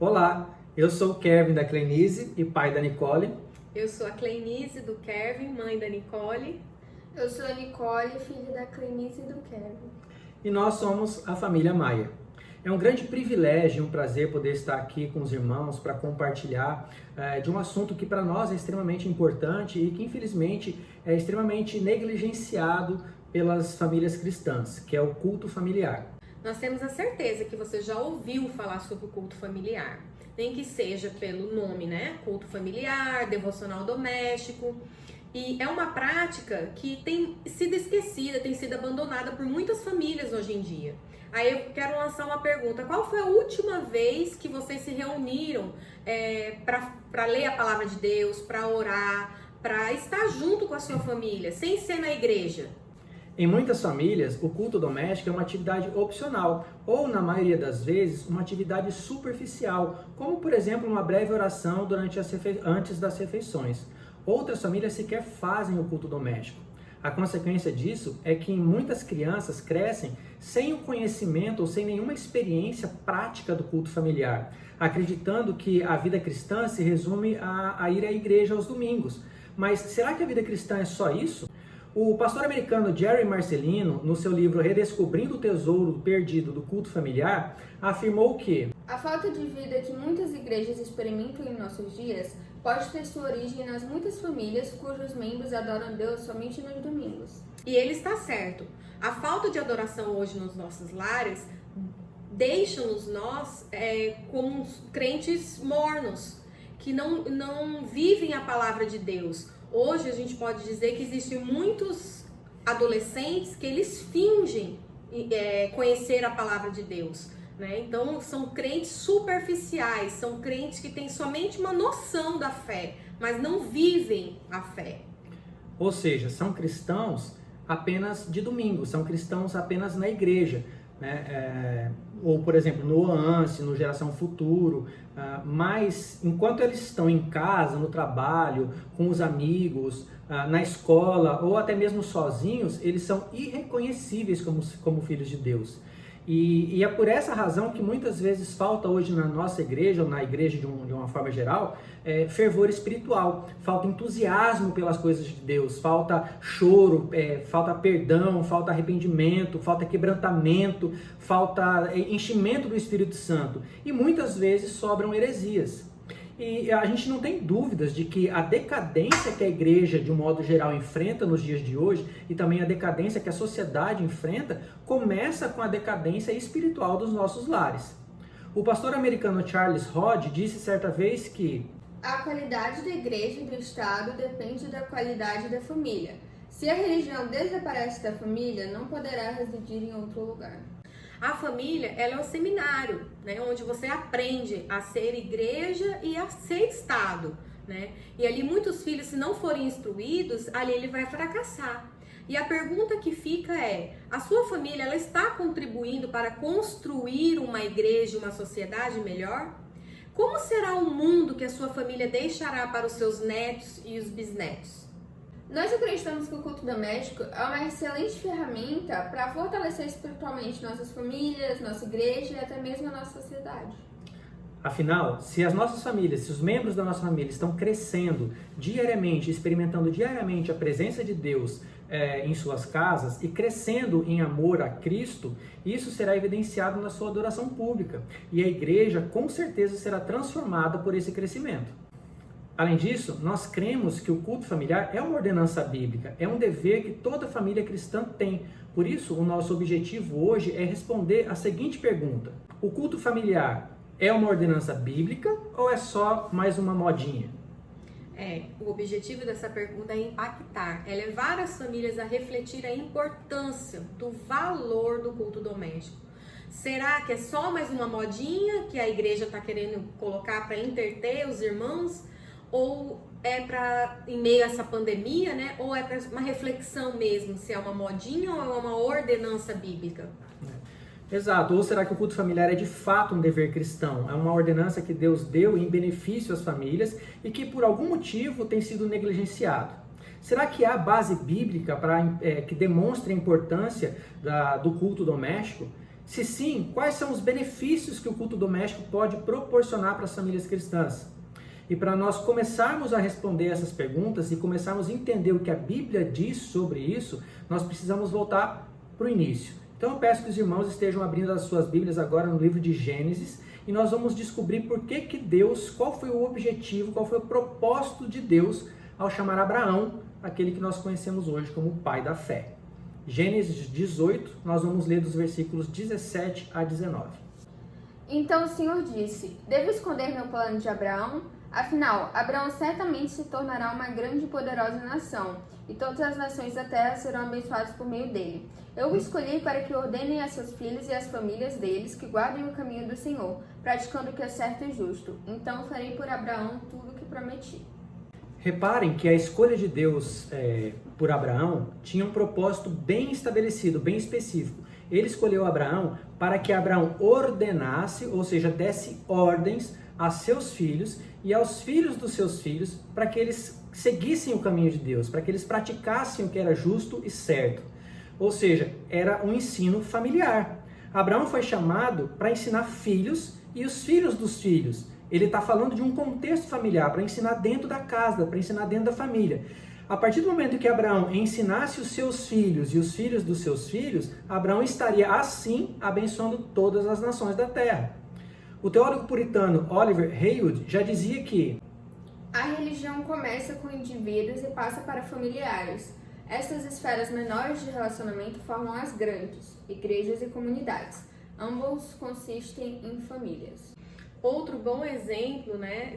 Olá, eu sou o Kevin da Clenise e pai da Nicole. Eu sou a Clenise do Kevin, mãe da Nicole. Eu sou a Nicole, filha da Clenise e do Kevin. E nós somos a família Maia. É um grande privilégio e um prazer poder estar aqui com os irmãos para compartilhar de um assunto que para nós é extremamente importante e que infelizmente é extremamente negligenciado pelas famílias cristãs, que é o culto familiar. Nós temos a certeza que você já ouviu falar sobre o culto familiar, nem que seja pelo nome, né? Culto familiar, devocional doméstico. E é uma prática que tem sido esquecida, tem sido abandonada por muitas famílias hoje em dia. Aí eu quero lançar uma pergunta: qual foi a última vez que vocês se reuniram para ler a palavra de Deus, para orar, para estar junto com a sua família, sem ser na igreja? Em muitas famílias, o culto doméstico é uma atividade opcional, ou, na maioria das vezes, uma atividade superficial, como, por exemplo, uma breve oração antes das refeições. Outras famílias sequer fazem o culto doméstico. A consequência disso é que muitas crianças crescem sem o conhecimento ou sem nenhuma experiência prática do culto familiar, acreditando que a vida cristã se resume a ir à igreja aos domingos. Mas será que a vida cristã é só isso? O pastor americano Jerry Marcelino, no seu livro Redescobrindo o Tesouro Perdido do Culto Familiar, afirmou que a falta de vida que muitas igrejas experimentam em nossos dias pode ter sua origem nas muitas famílias cujos membros adoram Deus somente nos domingos. E ele está certo. A falta de adoração hoje nos nossos lares deixa-nos nós como crentes mornos, que não vivem a palavra de Deus. Hoje a gente pode dizer que existem muitos adolescentes que eles fingem conhecer a palavra de Deus, né? Então são crentes superficiais, são crentes que têm somente uma noção da fé, mas não vivem a fé. Ou seja, são cristãos apenas de domingo, são cristãos apenas na igreja, né? Ou, por exemplo, no Oance, no Geração Futuro, mas enquanto eles estão em casa, no trabalho, com os amigos, na escola ou até mesmo sozinhos, eles são irreconhecíveis como filhos de Deus. E é por essa razão que muitas vezes falta hoje na nossa igreja, ou na igreja de uma forma geral, fervor espiritual, falta entusiasmo pelas coisas de Deus, falta choro, falta perdão, falta arrependimento, falta quebrantamento, falta enchimento do Espírito Santo. E muitas vezes sobram heresias. E a gente não tem dúvidas de que a decadência que a igreja, de um modo geral, enfrenta nos dias de hoje, e também a decadência que a sociedade enfrenta, começa com a decadência espiritual dos nossos lares. O pastor americano Charles Hodge disse certa vez que a qualidade da igreja e do Estado depende da qualidade da família. Se a religião desaparece da família, não poderá residir em outro lugar. A família, ela é um seminário, né, onde você aprende a ser igreja e a ser Estado, né? E ali muitos filhos, se não forem instruídos, ali ele vai fracassar. E a pergunta que fica é: a sua família, ela está contribuindo para construir uma igreja, uma sociedade melhor? Como será o mundo que a sua família deixará para os seus netos e os bisnetos? Nós acreditamos que o culto doméstico é uma excelente ferramenta para fortalecer espiritualmente nossas famílias, nossa igreja e até mesmo a nossa sociedade. Afinal, se as nossas famílias, se os membros da nossa família estão crescendo diariamente, experimentando diariamente a presença de Deus em suas casas e crescendo em amor a Cristo, isso será evidenciado na sua adoração pública. E a igreja com certeza será transformada por esse crescimento. Além disso, nós cremos que o culto familiar é uma ordenança bíblica, é um dever que toda família cristã tem. Por isso, o nosso objetivo hoje é responder a seguinte pergunta: o culto familiar é uma ordenança bíblica ou é só mais uma modinha? O objetivo dessa pergunta é impactar, é levar as famílias a refletir a importância do valor do culto doméstico. Será que é só mais uma modinha que a igreja está querendo colocar para entreter os irmãos? Ou é para, em meio a essa pandemia, né? Ou é para uma reflexão mesmo, se é uma modinha ou é uma ordenança bíblica? Exato. Ou será que o culto familiar é de fato um dever cristão? É uma ordenança que Deus deu em benefício às famílias e que por algum motivo tem sido negligenciado? Será que há base bíblica que demonstre a importância do culto doméstico? Se sim, quais são os benefícios que o culto doméstico pode proporcionar para as famílias cristãs? E para nós começarmos a responder essas perguntas e começarmos a entender o que a Bíblia diz sobre isso, nós precisamos voltar para o início. Então eu peço que os irmãos estejam abrindo as suas Bíblias agora no livro de Gênesis e nós vamos descobrir por que Deus, qual foi o objetivo, qual foi o propósito de Deus ao chamar Abraão, aquele que nós conhecemos hoje como o pai da fé. Gênesis 18, nós vamos ler dos versículos 17 a 19. Então o Senhor disse: devo esconder meu plano de Abraão? Afinal, Abraão certamente se tornará uma grande e poderosa nação, e todas as nações da terra serão abençoadas por meio dele. Eu o escolhi para que ordenem a seus filhos e às famílias deles que guardem o caminho do Senhor, praticando o que é certo e justo. Então farei por Abraão tudo o que prometi. Reparem que a escolha de Deus por Abraão tinha um propósito bem estabelecido, bem específico. Ele escolheu Abraão para que Abraão ordenasse, ou seja, desse ordens a seus filhos e aos filhos dos seus filhos, para que eles seguissem o caminho de Deus, para que eles praticassem o que era justo e certo. Ou seja, era um ensino familiar. Abraão foi chamado para ensinar filhos e os filhos dos filhos. Ele está falando de um contexto familiar, para ensinar dentro da casa, para ensinar dentro da família. A partir do momento que Abraão ensinasse os seus filhos e os filhos dos seus filhos, Abraão estaria assim abençoando todas as nações da terra. O teólogo puritano Oliver Haywood já dizia que a religião começa com indivíduos e passa para familiares. Estas esferas menores de relacionamento formam as grandes, igrejas e comunidades. Ambos consistem em famílias. Outro bom exemplo,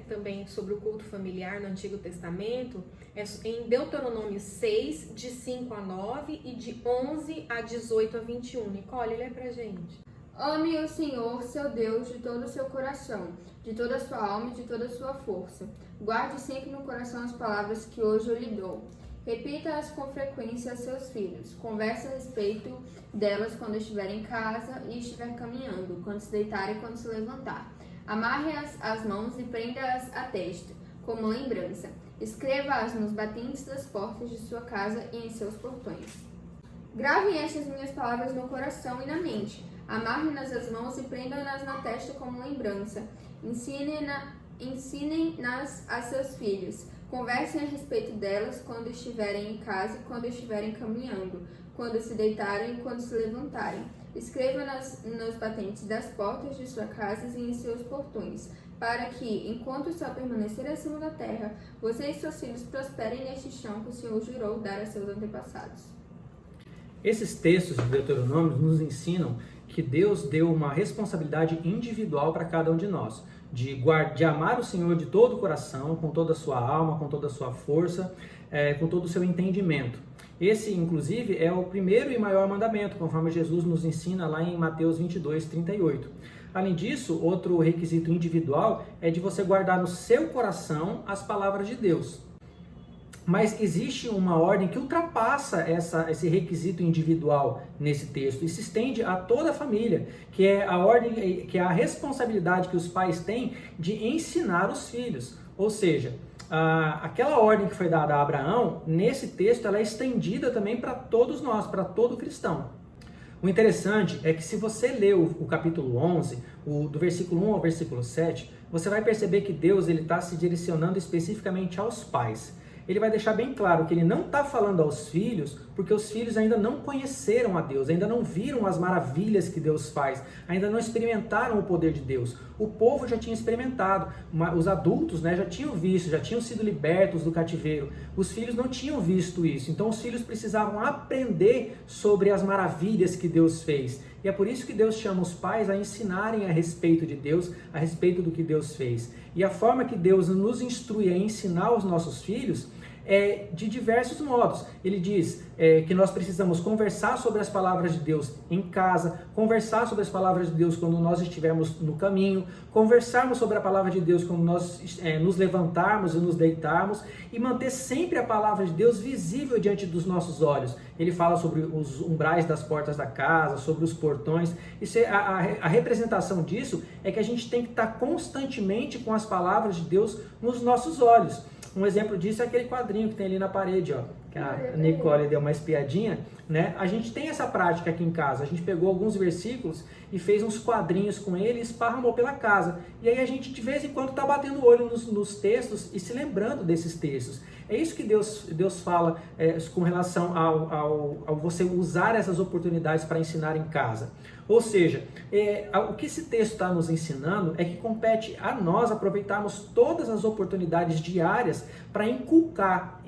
também sobre o culto familiar no Antigo Testamento, é em Deuteronômio 6, de 5 a 9 e de 11 a 18 a 21. Nicole, lê pra gente. Ame o Senhor, seu Deus, de todo o seu coração, de toda a sua alma e de toda a sua força. Guarde sempre no coração as palavras que hoje eu lhe dou. Repita-as com frequência a seus filhos. Converse a respeito delas quando estiver em casa e estiver caminhando, quando se deitar e quando se levantar. Amarre-as às mãos e prenda-as à testa, como lembrança. Escreva-as nos batentes das portas de sua casa e em seus portões. Gravem estas minhas palavras no coração e na mente. Amarre-nas às mãos e prendam-nas na testa como lembrança. Ensinem-nas a seus filhos. Conversem a respeito delas quando estiverem em casa e quando estiverem caminhando, quando se deitarem e quando se levantarem. Escreva-nas nos batentes das portas de sua casa e em seus portões, para que, enquanto o céu permanecer acima da terra, você e seus filhos prosperem neste chão que o Senhor jurou dar a seus antepassados. esses textos de Deuteronômio nos ensinam que Deus deu uma responsabilidade individual para cada um de nós, de amar o Senhor de todo o coração, com toda a sua alma, com toda a sua força, com todo o seu entendimento. Esse, inclusive, é o primeiro e maior mandamento, conforme Jesus nos ensina lá em Mateus 22, 38. Além disso, outro requisito individual é de você guardar no seu coração as palavras de Deus. Mas existe uma ordem que ultrapassa esse requisito individual nesse texto e se estende a toda a família, que é a ordem, que é a responsabilidade que os pais têm de ensinar os filhos. Ou seja, aquela ordem que foi dada a Abraão, nesse texto, ela é estendida também para todos nós, para todo cristão. O interessante é que se você ler o capítulo 11, do versículo 1 ao versículo 7, você vai perceber que Deus está se direcionando especificamente aos pais. Ele vai deixar bem claro que ele não está falando aos filhos, porque os filhos ainda não conheceram a Deus, ainda não viram as maravilhas que Deus faz, ainda não experimentaram o poder de Deus. O povo já tinha experimentado, os adultos já tinham visto, já tinham sido libertos do cativeiro. Os filhos não tinham visto isso, então os filhos precisavam aprender sobre as maravilhas que Deus fez. E é por isso que Deus chama os pais a ensinarem a respeito de Deus, a respeito do que Deus fez. E a forma que Deus nos instrui a ensinar os nossos filhos é de diversos modos. Ele diz que nós precisamos conversar sobre as palavras de Deus em casa, conversar sobre as palavras de Deus quando nós estivermos no caminho, conversarmos sobre a palavra de Deus quando nós nos levantarmos e nos deitarmos, e manter sempre a palavra de Deus visível diante dos nossos olhos. Ele fala sobre os umbrais das portas da casa, sobre os portões. A representação disso é que a gente tem que estar constantemente com as palavras de Deus nos nossos olhos. Um exemplo disso é aquele quadrinho que tem ali na parede, que a Nicole deu uma espiadinha, né? A gente tem essa prática aqui em casa. A gente pegou alguns versículos e fez uns quadrinhos com ele e esparramou pela casa. E aí a gente de vez em quando está batendo o olho nos textos e se lembrando desses textos. É isso que Deus fala com relação ao você usar essas oportunidades para ensinar em casa. Ou seja, o que esse texto está nos ensinando é que compete a nós aproveitarmos todas as oportunidades diárias para inculcar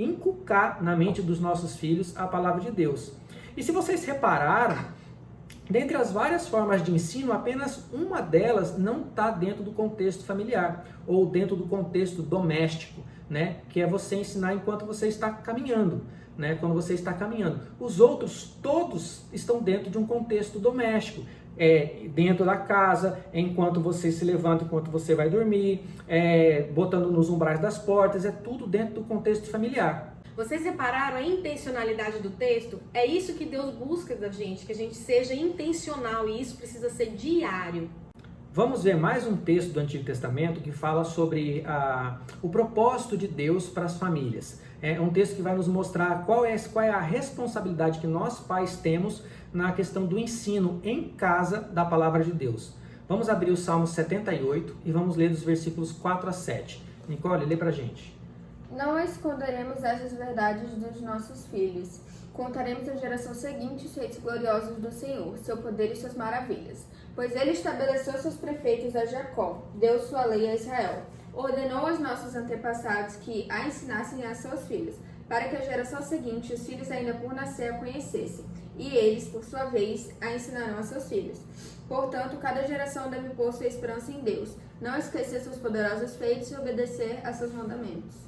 na mente dos nossos filhos a palavra de Deus. E se vocês repararam, dentre as várias formas de ensino, apenas uma delas não está dentro do contexto familiar ou dentro do contexto doméstico, né? Que é você ensinar enquanto você está caminhando. Né, quando você está caminhando. Os outros, todos estão dentro de um contexto doméstico, dentro da casa, enquanto você se levanta, enquanto você vai dormir, botando nos umbrais das portas, é tudo dentro do contexto familiar. Vocês repararam a intencionalidade do texto? É isso que Deus busca da gente, que a gente seja intencional, e isso precisa ser diário. Vamos ver mais um texto do Antigo Testamento que fala sobre o propósito de Deus para as famílias. É um texto que vai nos mostrar qual é a responsabilidade que nós pais temos na questão do ensino em casa da palavra de Deus. Vamos abrir o Salmo 78 e vamos ler dos versículos 4 a 7. Nicole, lê pra gente. Não esconderemos essas verdades dos nossos filhos. Contaremos à geração seguinte os feitos gloriosos do Senhor, seu poder e suas maravilhas. Pois ele estabeleceu seus prefeitos a Jacó, deu sua lei a Israel. Ordenou aos nossos antepassados que a ensinassem a seus filhos, para que a geração seguinte, os filhos ainda por nascer, a conhecessem. E eles, por sua vez, a ensinarão a seus filhos. Portanto, cada geração deve pôr sua esperança em Deus, não esquecer seus poderosos feitos e obedecer a seus mandamentos.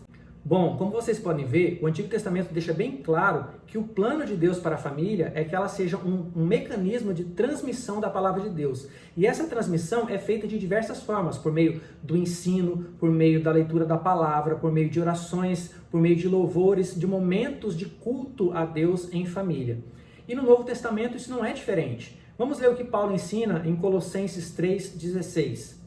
Bom, como vocês podem ver, o Antigo Testamento deixa bem claro que o plano de Deus para a família é que ela seja um mecanismo de transmissão da palavra de Deus. E essa transmissão é feita de diversas formas, por meio do ensino, por meio da leitura da palavra, por meio de orações, por meio de louvores, de momentos de culto a Deus em família. E no Novo Testamento isso não é diferente. Vamos ler o que Paulo ensina em Colossenses 3,16.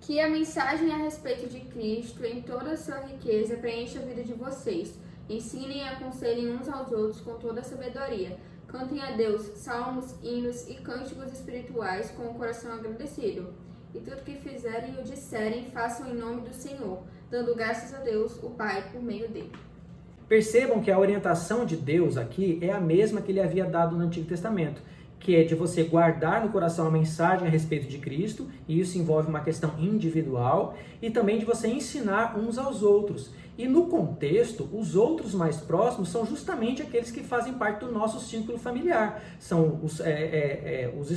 Que a mensagem a respeito de Cristo, em toda a sua riqueza, preencha a vida de vocês. Ensinem e aconselhem uns aos outros com toda a sabedoria. Cantem a Deus salmos, hinos e cânticos espirituais com o coração agradecido. E tudo que fizerem ou disserem, façam em nome do Senhor, dando graças a Deus, o Pai, por meio dele. Percebam que a orientação de Deus aqui é a mesma que ele havia dado no Antigo Testamento, que é de você guardar no coração a mensagem a respeito de Cristo, e isso envolve uma questão individual, e também de você ensinar uns aos outros. E no contexto, os outros mais próximos são justamente aqueles que fazem parte do nosso círculo familiar. São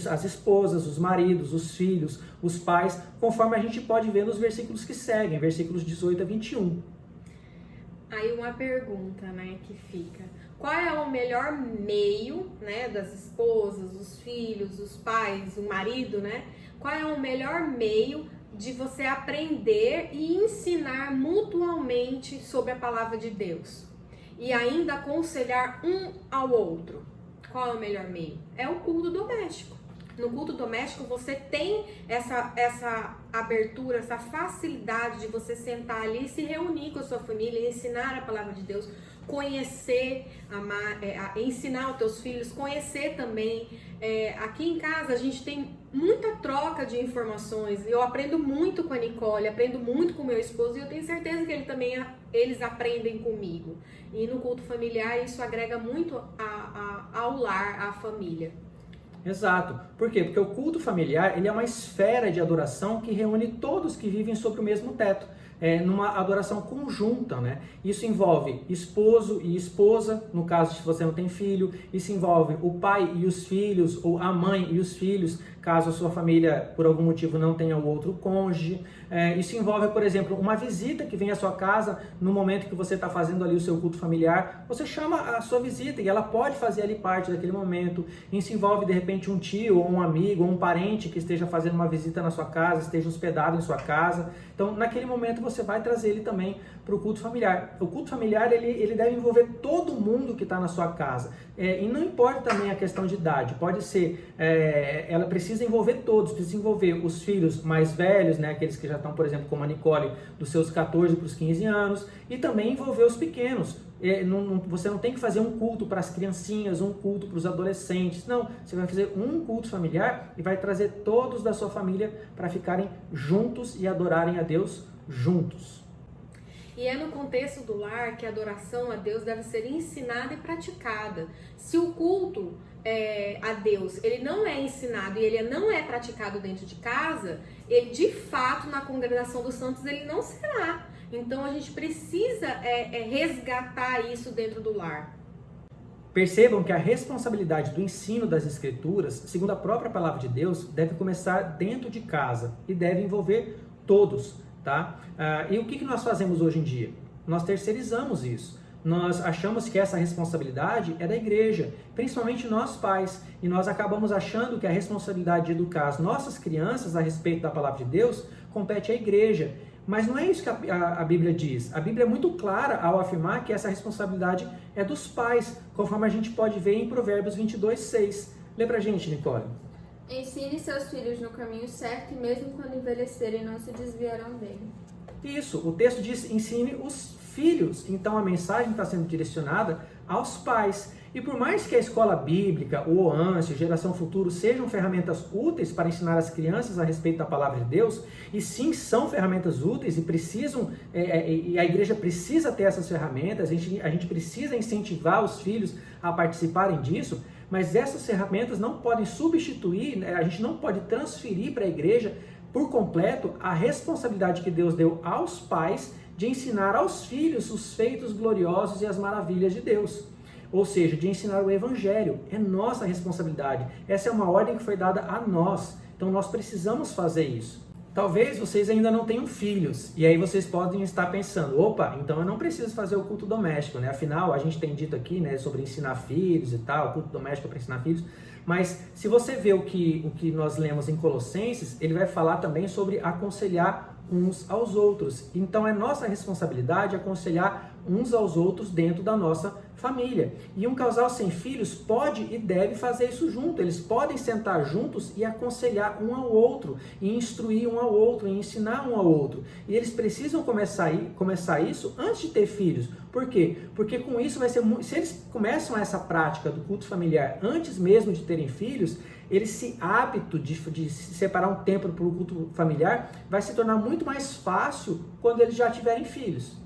as esposas, os maridos, os filhos, os pais, conforme a gente pode ver nos versículos que seguem, versículos 18 a 21. Aí uma pergunta, né, que fica: qual é o melhor meio, né, das esposas, os filhos, os pais, o marido, né? Qual é o melhor meio de você aprender e ensinar mutuamente sobre a palavra de Deus? E ainda aconselhar um ao outro. Qual é o melhor meio? É o culto doméstico. No culto doméstico você tem essa abertura, essa facilidade de você sentar ali e se reunir com a sua família, ensinar a palavra de Deus, conhecer, ensinar os teus filhos, conhecer também. Aqui em casa a gente tem muita troca de informações. Eu aprendo muito com a Nicole, aprendo muito com o meu esposo, e eu tenho certeza que eles aprendem comigo. E no culto familiar isso agrega muito ao lar, à família. Exato. Por quê? Porque o culto familiar ele é uma esfera de adoração que reúne todos que vivem sob o mesmo teto. Numa adoração conjunta, né? Isso envolve esposo e esposa, no caso se você não tem filho. Isso envolve o pai e os filhos, ou a mãe e os filhos, caso a sua família, por algum motivo, não tenha o outro cônjuge. Isso envolve, por exemplo, uma visita que vem à sua casa no momento que você está fazendo ali o seu culto familiar. Você chama a sua visita e ela pode fazer ali parte daquele momento. Isso envolve, de repente, um tio, ou um amigo, ou um parente que esteja fazendo uma visita na sua casa, esteja hospedado em sua casa. Então, naquele momento, você vai trazer ele também para o culto familiar. O culto familiar, ele deve envolver todo mundo que está na sua casa. E não importa também a questão de idade. Pode ser, ela precisa envolver todos, precisa envolver os filhos mais velhos, né, aqueles que já estão, por exemplo, como a Nicole, dos seus 14 para os 15 anos, e também envolver os pequenos, Você não tem que fazer um culto para as criancinhas, um culto para os adolescentes. Não, você vai fazer um culto familiar e vai trazer todos da sua família para ficarem juntos e adorarem a Deus juntos. E é no contexto do lar que a adoração a Deus deve ser ensinada e praticada. Se o culto a Deus ele não é ensinado e ele não é praticado dentro de casa, ele de fato na congregação dos santos ele não será. Então a gente precisa resgatar isso dentro do lar. Percebam que a responsabilidade do ensino das Escrituras, segundo a própria palavra de Deus, deve começar dentro de casa e deve envolver todos, tá? E o que nós fazemos hoje em dia? Nós terceirizamos isso. Nós achamos que essa responsabilidade é da igreja, principalmente nós pais, e nós acabamos achando que a responsabilidade de educar as nossas crianças a respeito da palavra de Deus compete à igreja. Mas não é isso que a Bíblia diz. A Bíblia é muito clara ao afirmar que essa responsabilidade é dos pais, conforme a gente pode ver em Provérbios 22:6. Lê pra gente, Nicole. Ensine seus filhos no caminho certo e mesmo quando envelhecerem não se desviarão dele. Isso, o texto diz ensine os filhos. Então a mensagem está sendo direcionada aos pais. E por mais que a escola bíblica, o OANSE, Geração Futuro sejam ferramentas úteis para ensinar as crianças a respeito da palavra de Deus, e sim são ferramentas úteis e precisam, e a igreja precisa ter essas ferramentas, a gente precisa incentivar os filhos a participarem disso, mas essas ferramentas não podem substituir, a gente não pode transferir para a igreja por completo a responsabilidade que Deus deu aos pais de ensinar aos filhos os feitos gloriosos e as maravilhas de Deus. Ou seja, de ensinar o Evangelho. É nossa responsabilidade. Essa é uma ordem que foi dada a nós. Então nós precisamos fazer isso. Talvez vocês ainda não tenham filhos. E aí vocês podem estar pensando, opa, então eu não preciso fazer o culto doméstico, né? Afinal, a gente tem dito aqui, né, sobre ensinar filhos e tal, o culto doméstico para ensinar filhos. Mas se você vê o que nós lemos em Colossenses, ele vai falar também sobre aconselhar uns aos outros. Então é nossa responsabilidade aconselhar uns aos outros dentro da nossa família. E um casal sem filhos pode e deve fazer isso junto. Eles podem sentar juntos e aconselhar um ao outro, e instruir um ao outro, e ensinar um ao outro. E eles precisam começar isso antes de ter filhos. Por quê? Porque com isso vai ser se eles começam essa prática do culto familiar antes mesmo de terem filhos, esse hábito de se separar um tempo para o culto familiar vai se tornar muito mais fácil quando eles já tiverem filhos.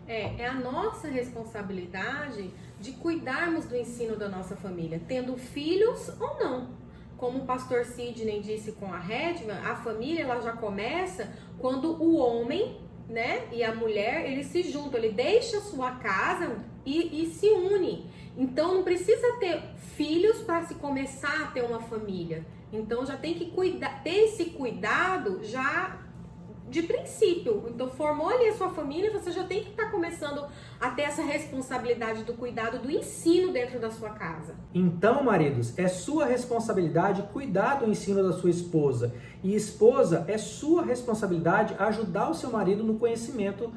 É a nossa responsabilidade de cuidarmos do ensino da nossa família, tendo filhos ou não. Como o pastor Sidney disse com a Redman, a família ela já começa quando o homem, né, e a mulher, eles se juntam, ele deixa a sua casa e se une. Então não precisa ter filhos para se começar a ter uma família. Então já tem que ter esse cuidado já de princípio. Então formou ali a sua família, você já tem que estar começando a ter essa responsabilidade do cuidado, do ensino dentro da sua casa. Então, maridos, é sua responsabilidade cuidar do ensino da sua esposa. E esposa, é sua responsabilidade ajudar o seu marido no conhecimento,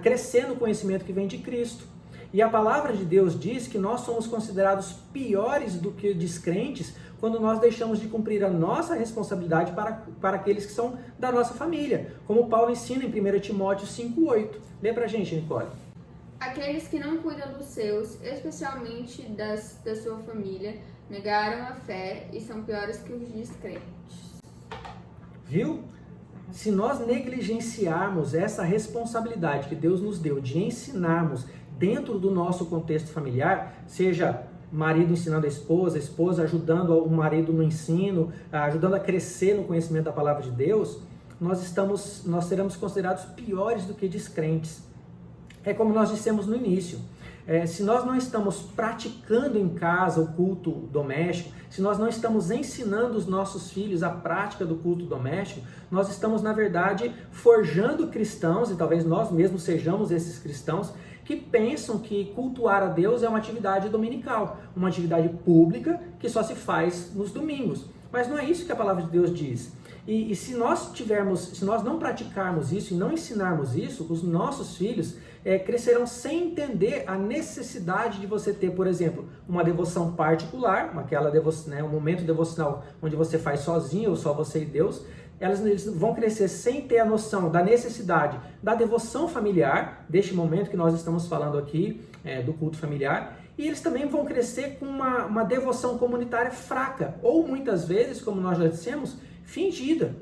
crescer no conhecimento que vem de Cristo. E a palavra de Deus diz que nós somos considerados piores do que descrentes quando nós deixamos de cumprir a nossa responsabilidade para aqueles que são da nossa família, como Paulo ensina em 1 Timóteo 5,8. Lê pra gente, Nicole. Aqueles que não cuidam dos seus, especialmente da sua família, negaram a fé e são piores que os descrentes. Viu? Se nós negligenciarmos essa responsabilidade que Deus nos deu de ensinarmos dentro do nosso contexto familiar, seja marido ensinando a esposa ajudando o marido no ensino, ajudando a crescer no conhecimento da palavra de Deus, nós seremos considerados piores do que descrentes. É como nós dissemos no início, se nós não estamos praticando em casa o culto doméstico, se nós não estamos ensinando os nossos filhos a prática do culto doméstico, nós estamos, na verdade, forjando cristãos, e talvez nós mesmos sejamos esses cristãos, que pensam que cultuar a Deus é uma atividade dominical, uma atividade pública que só se faz nos domingos. Mas não é isso que a palavra de Deus diz. E se nós não praticarmos isso e não ensinarmos isso, os nossos filhos crescerão sem entender a necessidade de você ter, por exemplo, uma devoção particular, um momento devocional onde você faz sozinho ou só você e Deus, eles vão crescer sem ter a noção da necessidade da devoção familiar, deste momento que nós estamos falando aqui, do culto familiar, e eles também vão crescer com uma devoção comunitária fraca, ou muitas vezes, como nós já dissemos, fingida.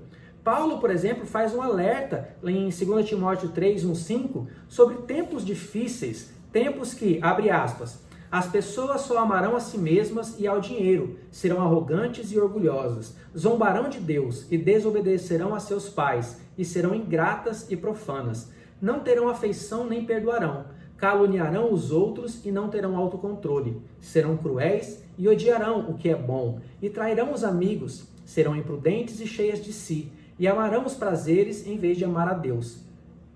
Paulo, por exemplo, faz um alerta em 2 Timóteo 3, 1, 5, sobre tempos difíceis, tempos que, abre aspas, as pessoas só amarão a si mesmas e ao dinheiro, serão arrogantes e orgulhosas, zombarão de Deus e desobedecerão a seus pais, e serão ingratas e profanas. Não terão afeição nem perdoarão, caluniarão os outros e não terão autocontrole, serão cruéis e odiarão o que é bom, e trairão os amigos, serão imprudentes e cheias de si, e amarão os prazeres em vez de amar a Deus.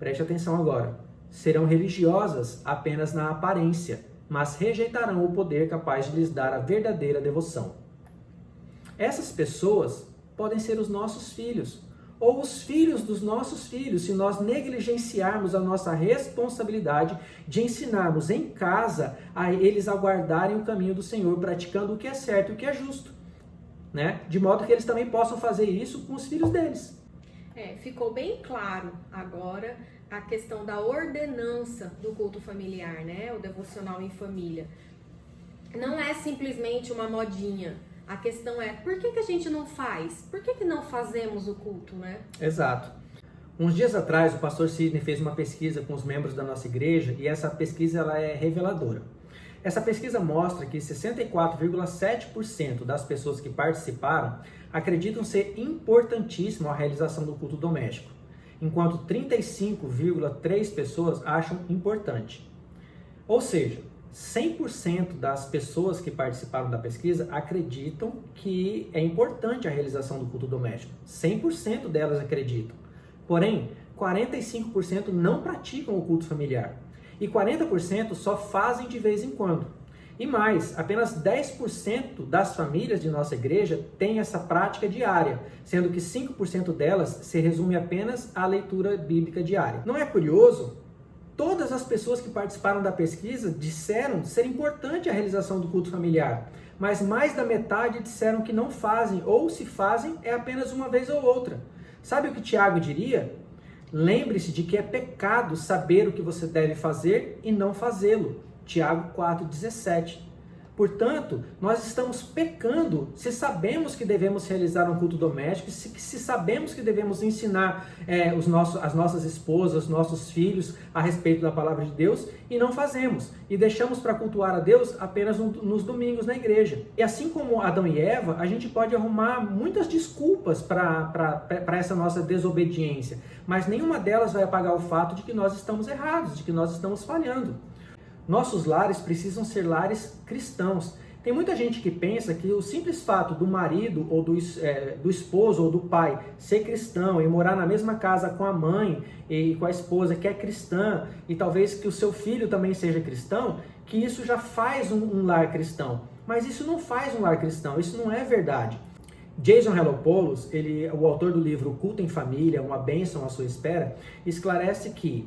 Preste atenção agora. Serão religiosas apenas na aparência, mas rejeitarão o poder capaz de lhes dar a verdadeira devoção. Essas pessoas podem ser os nossos filhos, ou os filhos dos nossos filhos, se nós negligenciarmos a nossa responsabilidade de ensinarmos em casa a eles a guardarem o caminho do Senhor, praticando o que é certo e o que é justo, né? De modo que eles também possam fazer isso com os filhos deles. Ficou bem claro agora a questão da ordenança do culto familiar, né? O devocional em família. Não é simplesmente uma modinha. A questão é, por que a gente não faz? Por que não fazemos o culto, né? Exato. Uns dias atrás, o pastor Sidney fez uma pesquisa com os membros da nossa igreja e essa pesquisa ela é reveladora. Essa pesquisa mostra que 64,7% das pessoas que participaram acreditam ser importantíssimo a realização do culto doméstico, enquanto 35,3% pessoas acham importante. Ou seja, 100% das pessoas que participaram da pesquisa acreditam que é importante a realização do culto doméstico. 100% delas acreditam. Porém, 45% não praticam o culto familiar. E 40% só fazem de vez em quando. E mais, apenas 10% das famílias de nossa igreja têm essa prática diária, sendo que 5% delas se resume apenas à leitura bíblica diária. Não é curioso? Todas as pessoas que participaram da pesquisa disseram ser importante a realização do culto familiar, mas mais da metade disseram que não fazem, ou se fazem, é apenas uma vez ou outra. Sabe o que Tiago diria? Lembre-se de que é pecado saber o que você deve fazer e não fazê-lo. Tiago 4,17. Portanto, nós estamos pecando se sabemos que devemos realizar um culto doméstico, se sabemos que devemos ensinar as nossas esposas, os nossos filhos a respeito da palavra de Deus e não fazemos. E deixamos para cultuar a Deus apenas nos domingos na igreja. E assim como Adão e Eva, a gente pode arrumar muitas desculpas para essa nossa desobediência, mas nenhuma delas vai apagar o fato de que nós estamos errados, de que nós estamos falhando. Nossos lares precisam ser lares cristãos. Tem muita gente que pensa que o simples fato do marido ou do esposo ou do pai ser cristão e morar na mesma casa com a mãe e com a esposa que é cristã e talvez que o seu filho também seja cristão, que isso já faz um lar cristão. Mas isso não faz um lar cristão, isso não é verdade. Jason Helopoulos, o autor do livro Culto em Família, Uma Bênção à Sua Espera, esclarece que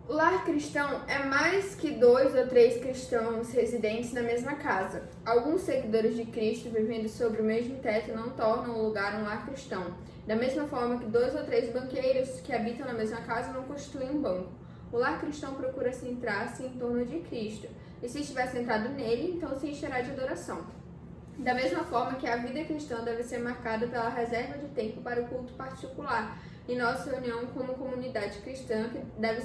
o lar cristão é mais que 2 ou 3 cristãos residentes na mesma casa. Alguns seguidores de Cristo vivendo sob o mesmo teto não tornam o lugar um lar cristão. Da mesma forma que 2 ou 3 banqueiros que habitam na mesma casa não constituem um banco. O lar cristão procura centrar-se em torno de Cristo. E se estiver centrado nele, então se encherá de adoração. Da mesma forma que a vida cristã deve ser marcada pela reserva de tempo para o culto particular, e nossa reunião como comunidade cristã que deve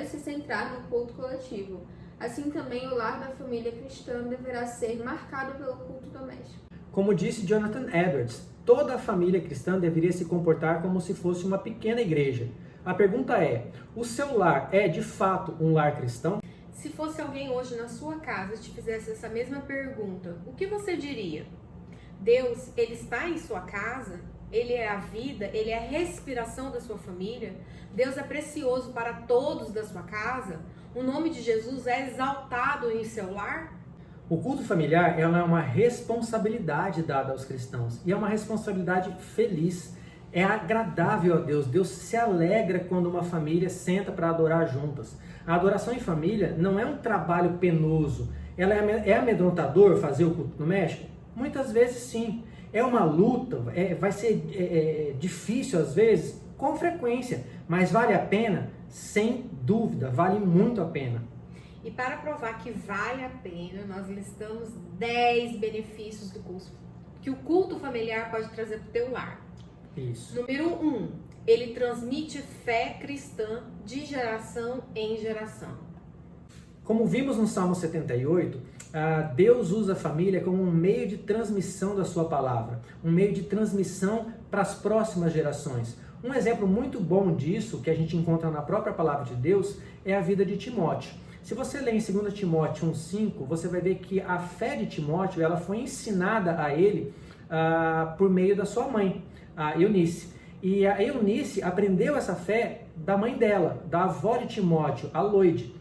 se centrar no culto coletivo. Assim também o lar da família cristã deverá ser marcado pelo culto doméstico. Como disse Jonathan Edwards, toda a família cristã deveria se comportar como se fosse uma pequena igreja. A pergunta é, o seu lar é de fato um lar cristão? Se fosse alguém hoje na sua casa e te fizesse essa mesma pergunta, o que você diria? Deus, ele está em sua casa? Ele é a vida, ele é a respiração da sua família. Deus é precioso para todos da sua casa. O nome de Jesus é exaltado em seu lar. O culto familiar é uma responsabilidade dada aos cristãos. E é uma responsabilidade feliz. É agradável a Deus. Deus se alegra quando uma família senta para adorar juntas. A adoração em família não é um trabalho penoso. Ela é amedrontador fazer o culto doméstico? Muitas vezes sim. É uma luta, vai ser difícil às vezes, com frequência, mas vale a pena? Sem dúvida, vale muito a pena. E para provar que vale a pena, nós listamos 10 benefícios do culto, que o culto familiar pode trazer para o teu lar. Isso. Número 1, ele transmite fé cristã de geração em geração. Como vimos no Salmo 78, Deus usa a família como um meio de transmissão da sua palavra, um meio de transmissão para as próximas gerações. Um exemplo muito bom disso, que a gente encontra na própria palavra de Deus, é a vida de Timóteo. Se você ler em 2 Timóteo 1,5, você vai ver que a fé de Timóteo ela foi ensinada a ele por meio da sua mãe, a Eunice. E a Eunice aprendeu essa fé da mãe dela, da avó de Timóteo, a Loide.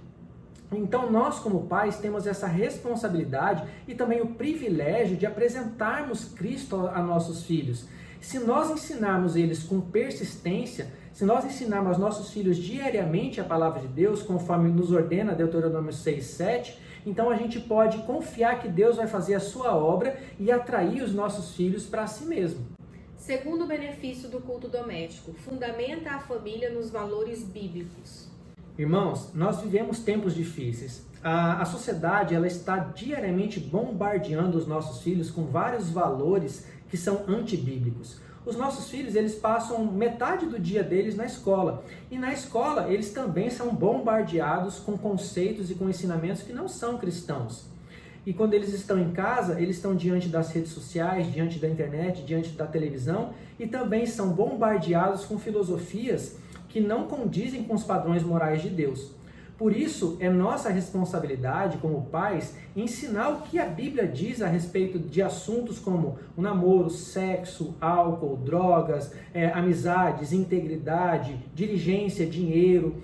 Então nós como pais temos essa responsabilidade e também o privilégio de apresentarmos Cristo a nossos filhos. Se nós ensinarmos eles com persistência, se nós ensinarmos aos nossos filhos diariamente a palavra de Deus, conforme nos ordena Deuteronômio 6:7, então a gente pode confiar que Deus vai fazer a sua obra e atrair os nossos filhos para si mesmo. Segundo benefício do culto doméstico, fundamenta a família nos valores bíblicos. Irmãos, nós vivemos tempos difíceis. A sociedade ela está diariamente bombardeando os nossos filhos com vários valores que são antibíblicos. Os nossos filhos, eles passam metade do dia deles na escola. E na escola, eles também são bombardeados com conceitos e com ensinamentos que não são cristãos. E quando eles estão em casa, eles estão diante das redes sociais, diante da internet, diante da televisão e também são bombardeados com filosofias que não condizem com os padrões morais de Deus. Por isso, é nossa responsabilidade como pais ensinar o que a Bíblia diz a respeito de assuntos como o namoro, sexo, álcool, drogas, amizades, integridade, diligência, dinheiro,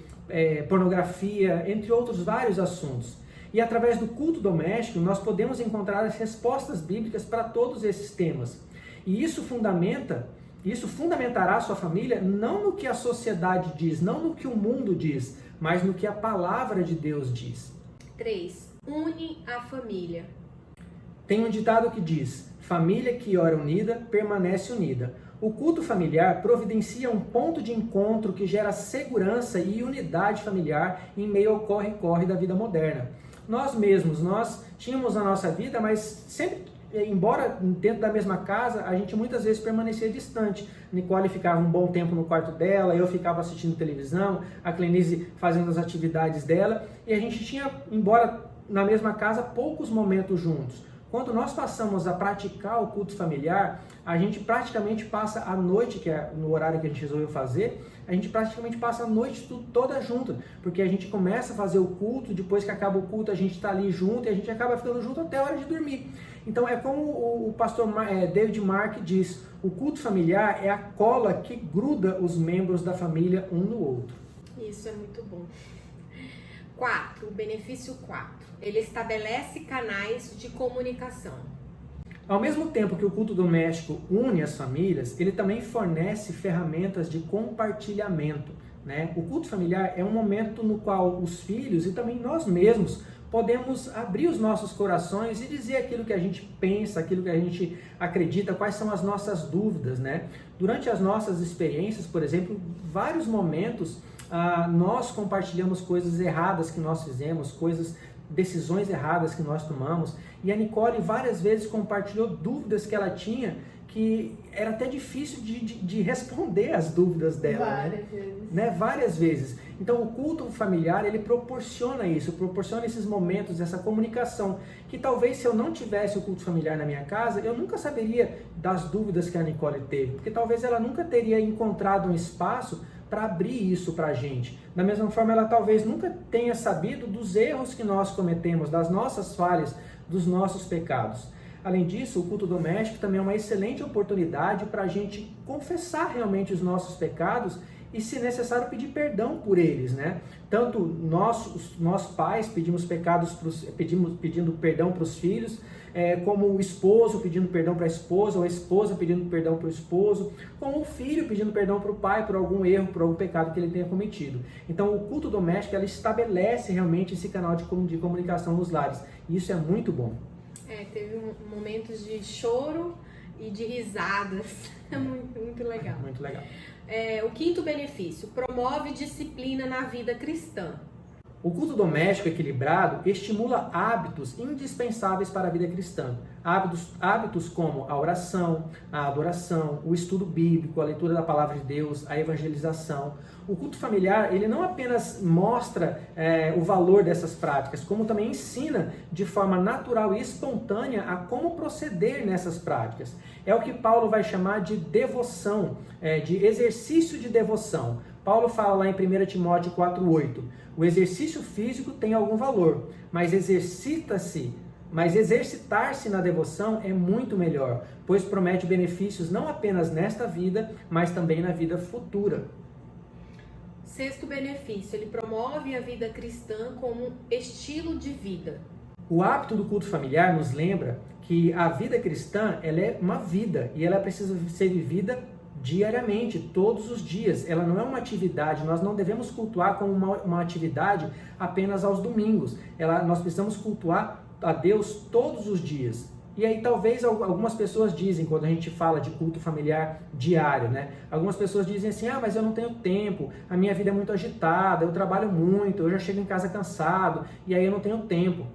pornografia, entre outros vários assuntos. E através do culto doméstico, nós podemos encontrar as respostas bíblicas para todos esses temas. E isso fundamentará a sua família não no que a sociedade diz, não no que o mundo diz, mas no que a palavra de Deus diz. 3. Une a família. Tem um ditado que diz: família que ora unida, permanece unida. O culto familiar providencia um ponto de encontro que gera segurança e unidade familiar em meio ao corre-corre da vida moderna. Nós mesmos, nós tínhamos a nossa vida, mas sempre, embora dentro da mesma casa, a gente muitas vezes permanecia distante. Nicole ficava um bom tempo no quarto dela, eu ficava assistindo televisão, a Clenise fazendo as atividades dela, e a gente tinha, embora na mesma casa, poucos momentos juntos. Quando nós passamos a praticar o culto familiar, a gente praticamente passa a noite, que é no horário que a gente resolveu fazer, a gente praticamente passa a noite toda junto, porque a gente começa a fazer o culto, depois que acaba o culto a gente está ali junto e a gente acaba ficando junto até a hora de dormir. Então é como o pastor David Mark diz, o culto familiar é a cola que gruda os membros da família um no outro. Isso é muito bom. 4, o benefício 4. Ele estabelece canais de comunicação. Ao mesmo tempo que o culto doméstico une as famílias, ele também fornece ferramentas de compartilhamento, né? O culto familiar é um momento no qual os filhos e também nós mesmos podemos abrir os nossos corações e dizer aquilo que a gente pensa, aquilo que a gente acredita, quais são as nossas dúvidas, né? Durante as nossas experiências, por exemplo, em vários momentos, nós compartilhamos coisas erradas que nós fizemos, decisões erradas que nós tomamos, e a Nicole várias vezes compartilhou dúvidas que ela tinha, que era até difícil de responder as dúvidas dela, várias vezes. Então o culto familiar, ele proporciona isso, proporciona esses momentos, essa comunicação, que talvez se eu não tivesse o culto familiar na minha casa, eu nunca saberia das dúvidas que a Nicole teve, porque talvez ela nunca teria encontrado um espaço para abrir isso para a gente. Da mesma forma, ela talvez nunca tenha sabido dos erros que nós cometemos, das nossas falhas, dos nossos pecados. Além disso, o culto doméstico também é uma excelente oportunidade para a gente confessar realmente os nossos pecados e, se necessário, pedir perdão por eles, né? Tanto nós pais pedindo perdão para os filhos, como o esposo pedindo perdão para a esposa, ou a esposa pedindo perdão para o esposo, como o filho pedindo perdão para o pai por algum erro, por algum pecado que ele tenha cometido. Então o culto doméstico, ela estabelece realmente esse canal de comunicação nos lares, e isso é muito bom. Teve momentos de choro, e de risadas. É muito, muito legal. Muito legal. O quinto benefício, promove disciplina na vida cristã. O culto doméstico equilibrado estimula hábitos indispensáveis para a vida cristã. Hábitos como a oração, a adoração, o estudo bíblico, a leitura da palavra de Deus, a evangelização. O culto familiar, ele não apenas mostra o valor dessas práticas, como também ensina de forma natural e espontânea a como proceder nessas práticas. É o que Paulo vai chamar de devoção, de exercício de devoção. Paulo fala lá em 1 Timóteo 4,8, o exercício físico tem algum valor, mas exercitar-se na devoção é muito melhor, pois promete benefícios não apenas nesta vida, mas também na vida futura. Sexto benefício, ele promove a vida cristã como estilo de vida. O hábito do culto familiar nos lembra que a vida cristã ela é uma vida e ela precisa ser vivida diariamente, todos os dias. Ela não é uma atividade, nós não devemos cultuar como uma atividade apenas aos domingos. Nós precisamos cultuar a Deus todos os dias. E aí talvez algumas pessoas dizem, quando a gente fala de culto familiar diário, né? Algumas pessoas dizem assim, mas eu não tenho tempo, a minha vida é muito agitada, eu trabalho muito, eu já chego em casa cansado, e aí eu não tenho tempo.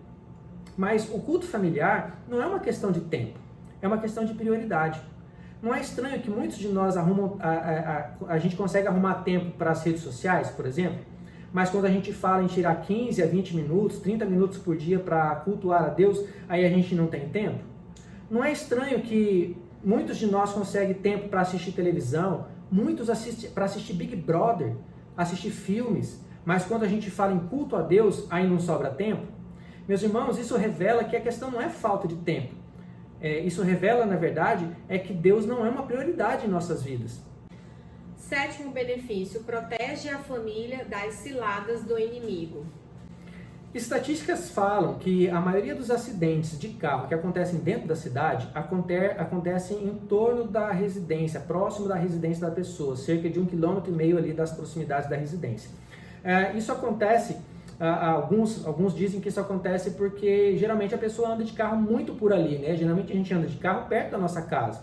Mas o culto familiar não é uma questão de tempo, é uma questão de prioridade. Não é estranho que muitos de nós a gente consegue arrumar tempo para as redes sociais, por exemplo, mas quando a gente fala em tirar 15 a 20 minutos, 30 minutos por dia para cultuar a Deus, aí a gente não tem tempo? Não é estranho que muitos de nós conseguem tempo para assistir televisão, muitos para assistir Big Brother, assistir filmes, mas quando a gente fala em culto a Deus, aí não sobra tempo? Meus irmãos, isso revela que a questão não é falta de tempo. Isso revela, na verdade, que Deus não é uma prioridade em nossas vidas. Sétimo benefício, protege a família das ciladas do inimigo. Estatísticas falam que a maioria dos acidentes de carro que acontecem dentro da cidade acontecem em torno da residência, próximo da residência da pessoa, cerca de 1,5 km ali das proximidades da residência. Isso acontece, alguns dizem que isso acontece porque geralmente a pessoa anda de carro muito por ali, né? Geralmente a gente anda de carro perto da nossa casa,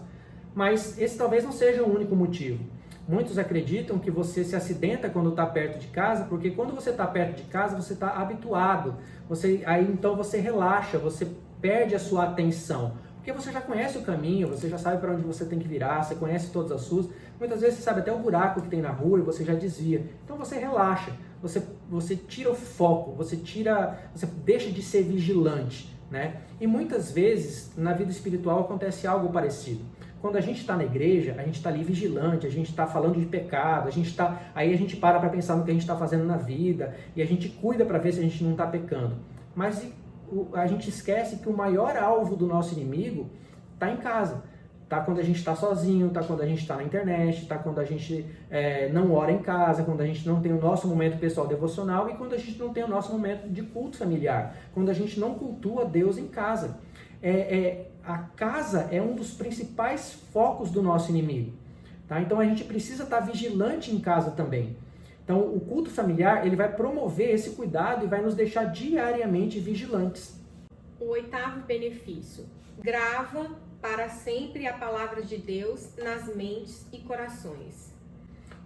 mas esse talvez não seja o único motivo. Muitos acreditam que você se acidenta quando está perto de casa, porque quando você está perto de casa, você está habituado. Aí então você relaxa, você perde a sua atenção. Porque você já conhece o caminho, você já sabe para onde você tem que virar, você conhece todas as ruas. Muitas vezes você sabe até o buraco que tem na rua e você já desvia. Então você relaxa, você tira o foco, você deixa de ser vigilante, né? E muitas vezes na vida espiritual acontece algo parecido. Quando a gente está na igreja, a gente está ali vigilante, a gente está falando de pecado, aí a gente para pensar no que a gente está fazendo na vida e a gente cuida para ver se a gente não está pecando. Mas a gente esquece que o maior alvo do nosso inimigo está em casa. Está quando a gente está sozinho, está quando a gente está na internet, está quando a gente não ora em casa, quando a gente não tem o nosso momento pessoal devocional e quando a gente não tem o nosso momento de culto familiar, quando a gente não cultua Deus em casa. A casa é um dos principais focos do nosso inimigo, tá? Então a gente precisa estar vigilante em casa também. Então o culto familiar ele vai promover esse cuidado e vai nos deixar diariamente vigilantes. O oitavo benefício, grava para sempre a palavra de Deus nas mentes e corações.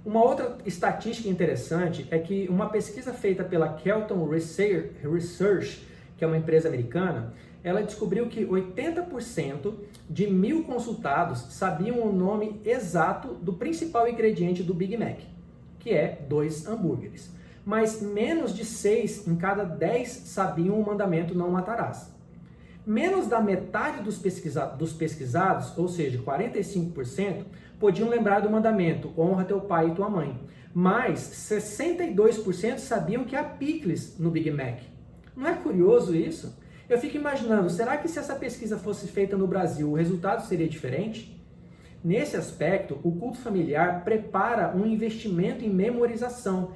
Uma outra estatística interessante é que uma pesquisa feita pela Kelton Research, que é uma empresa americana, ela descobriu que 80% de 1.000 consultados sabiam o nome exato do principal ingrediente do Big Mac, que é 2 hambúrgueres. Mas menos de 6 em cada 10 sabiam o mandamento não matarás. Menos da metade dos pesquisados, ou seja, 45%, podiam lembrar do mandamento honra teu pai e tua mãe. Mas 62% sabiam que há picles no Big Mac. Não é curioso isso? Eu fico imaginando, será que se essa pesquisa fosse feita no Brasil, o resultado seria diferente? Nesse aspecto, o culto familiar prepara um investimento em memorização.